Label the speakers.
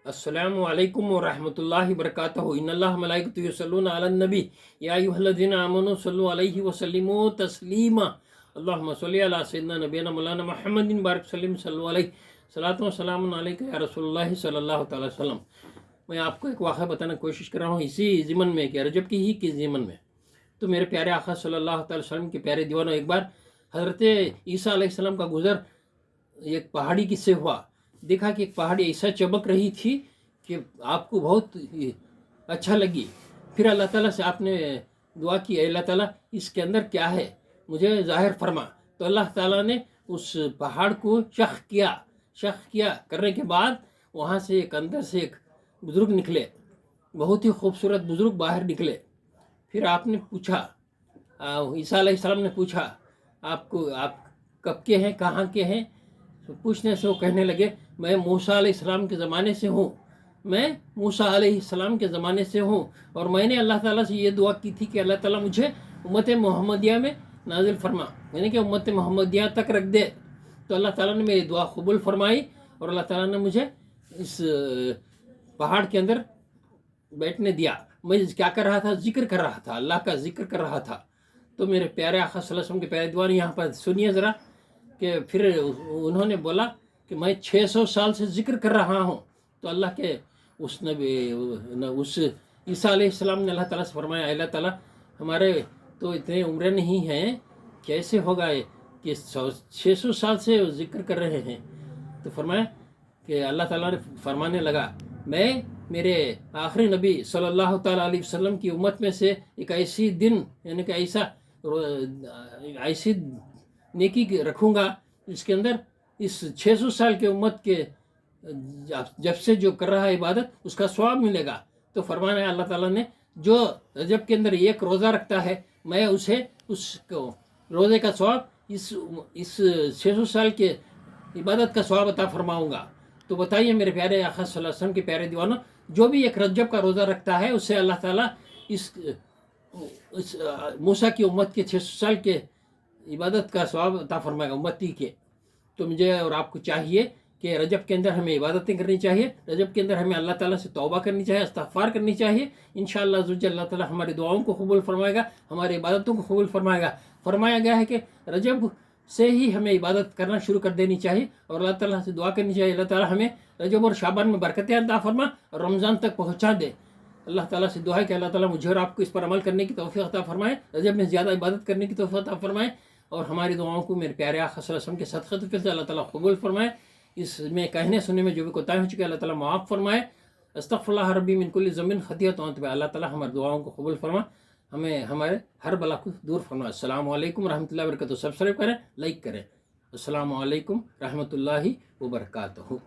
Speaker 1: अस्सलामु अलैकुम व रहमतुल्लाहि व बरकातहू। इन्नल्लाह मलाइकतहु युसल्लूना अलन नबी या अय्युहल्लज़ीना आमनू सल्लु अलैहि व सल्लिमू तस्लीमा। अल्लाहुम्मा सल्लि अला सय्यिदिना नबीना मौलाना मुहम्मदिन बारिक सल्लिम सल्लु अलैहि सलातु व सलामुन अलैका या रसूलुल्लाह सल्लल्लाहु तआला अलैहि वसल्लम। मैं आपको एक वाक़या बताने की कोशिश कर रहा हूँ इसी ज़िमन में कि रजब की ही किस ज़िमन में। तो मेरे प्यारे आका सल्लल्लाहु अलैहि वसल्लम के प्यारे दीवानों, एक बार हज़रत ईसा अलैहिस्सलाम का गुज़र एक पहाड़ी की से हुआ। देखा कि एक पहाड़ी ऐसा चमक रही थी कि आपको बहुत अच्छा लगी। फिर अल्लाह ताला से आपने दुआ की, अल्लाह ताला इसके अंदर क्या है, मुझे ज़ाहिर फरमा। तो अल्लाह ताला ने उस पहाड़ को शख किया करने के बाद वहाँ से एक अंदर से एक बुज़ुर्ग निकले, बहुत ही खूबसूरत बुज़ुर्ग बाहर निकले। फिर आपने पूछा, ईसा अलैहिस्सलाम ने पूछा, आप कब के हैं, कहाँ के हैं? तो पूछने से वो कहने लगे, मैं मूसा अलैहिस्सलाम के ज़माने से हूँ, मैं मूसा अलैहिस्सलाम के ज़माने से हूँ। और मैंने अल्लाह ताला से ये दुआ की थी कि अल्लाह ताला मुझे उम्मत मोहम्मदिया में नाजिल फरमा, यानी कि उम्मत मोहम्मदिया तक रख दे। तो अल्लाह ताला ने मेरी दुआ कबूल फरमाई और अल्लाह ताला ने मुझे इस पहाड़ के अंदर बैठने दिया। मैं क्या कर रहा था? जिक्र कर रहा था, अल्लाह का जिक्र कर रहा था। तो मेरे प्यारे आका सल्लल्लाहु अलैहि वसल्लम के प्यारे दीवान यहाँ पर सुनिए ज़रा कि फिर उन्होंने बोला कि मैं 600 साल से जिक्र कर रहा हूँ। तो अल्लाह के उस ईसा अलैहिस्सलाम ने अल्लाह ताला से फरमाया, अल्लाह ताला हमारे तो इतने उम्र नहीं हैं, कैसे होगा कि 600 साल से जिक्र कर रहे हैं? तो फरमाया कि अल्लाह ताला ने फरमाने लगा, मैं मेरे आखिरी नबी सल्लल्लाहु ताला अलैहि वसल्लम की उम्मत में से एक ऐसी दिन, यानी कि ऐसी नेकी रखूँगा इसके अंदर इस 600 साल के उम्मत के जब से जो कर रहा है इबादत, उसका स्वाब मिलेगा। तो फरमाना है अल्लाह ताला ने, जो रजब के अंदर एक रोज़ा रखता है, मैं उसे उसको रोज़े का स्वाब इस 600 साल के इबादत का स्वाब अता फरमाऊँगा। तो बताइए मेरे प्यारे आका सल्लल्लाहु अलैहि वसल्लम के प्यारे दीवानों, जो भी एक रजब का रोज़ा रखता है उससे अल्लाह ताला इस मूसा की उम्मत के 600 साल के इबादत का स्वाब अता फरमाएगा उम्मती के। तो मुझे और आपको चाहिए कि रजब के अंदर हमें इबादतें करनी चाहिए, रजब के अंदर हमें अल्लाह ताला से तौबा करनी चाहिए, इस्तिग़फ़ार करनी चाहिए। इंशाअल्लाह अल्लाह ताला हमारी दुआओं को कबूल फरमाएगा, हमारी इबादतों को कबूल फरमाएगा। फरमाया गया है कि रजब से ही हमें इबादत करना शुरू कर देनी चाहिए और अल्लाह ताला से दुआ करनी चाहिए, अल्लाह ताला हमें रजब और शाबान में बरकतें अता फरमा और रमज़ान तक पहुँचा दे। अल्लाह ताला से दुआ है कि अल्लाह ताला मुझे और आपको इस पर अमल करने की तौफ़ीक़ अता फरमाए, रजब में ज़्यादा इबादत करने की तौफ़ीक़ अता फरमाए और हमारी दुआओं को मेरे प्यारे आका सल्लल्लाहु अलैहि वसल्लम के सदक़े से अल्लाह ताला कबूल फरमाए। इसमें कहने सुनने में जो भी कोताही हो चुकी है अल्लाह ताला माफ़ फरमाए। अस्तग़फ़िरुल्लाह रब्बी मिन कुल्लि ज़ंबिन ख़तीअतुन व अल्लाह ताला हमारी दुआओं को कबूल फरमा, हमें हमारे हर बला को दूर फरमाए। अस्सलामु अलैकुम रहमतुल्लाहि व बरकातहू। सब्सक्राइब करें, लाइक करें। अस्सलामु अलैकुम रहमतुल्लाहि व बरकातहू।